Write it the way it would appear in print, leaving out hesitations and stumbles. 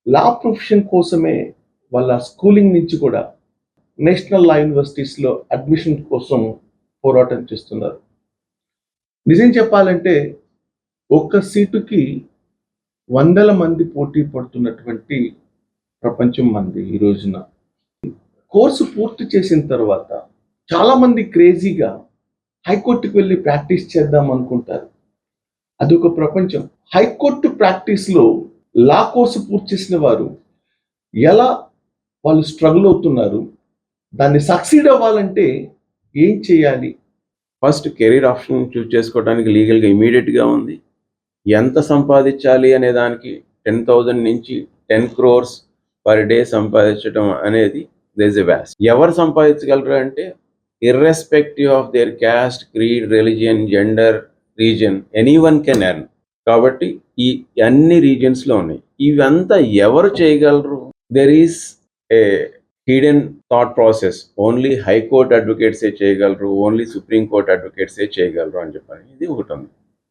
లా profession కోసమే వాళ్ళ schooling నుంచి కూడా నేషనల్ లా యూనివర్సిటీస్లో అడ్మిషన్ కోసం పోరాటం చేస్తున్నారు. నిజం చెప్పాలంటే ఒక్క సీటుకి వందల మంది పోటీ పడుతున్నటువంటి ప్రపంచం మంది ఈ రోజున. కోర్సు పూర్తి చేసిన తర్వాత చాలా మంది క్రేజీగా హైకోర్టుకి వెళ్ళి ప్రాక్టీస్ చేద్దాం అనుకుంటారు. అదొక ప్రపంచం. హైకోర్టు ప్రాక్టీస్‌లో లా కోర్సు పూర్తి చేసిన వారు ఎలా వాళ్ళు స్ట్రగుల్ అవుతున్నారు? దాన్ని సక్సీడ్ అవ్వాలంటే ఏం చేయాలి? ఫస్ట్ కెరీర్ ఆప్షన్ చూజ్ చేసుకోవడానికి లీగల్గా ఇమీడియట్గా ఉంది. ఎంత సంపాదించాలి అనే దానికి 10,000 నుంచి 10 crores పర్ డే సంపాదించడం అనేది దేర్ ఇస్ ఎ వ్యాస్ట్. ఎవరు సంపాదించగలరు అంటే irrespective of their caste, creed, religion, gender, region, anyone can earn. కాబట్టి ఈ అన్ని రీజన్స్లో ఉన్నాయి. ఇవంతా ఎవరు చేయగలరు? There is a hidden thought process. Only high court అడ్వకేట్సే చేయగలరు, ఓన్లీ సుప్రీంకోర్టు అడ్వకేట్సే చేయగలరు అని చెప్పని ఇది ఒకటి ఉంది.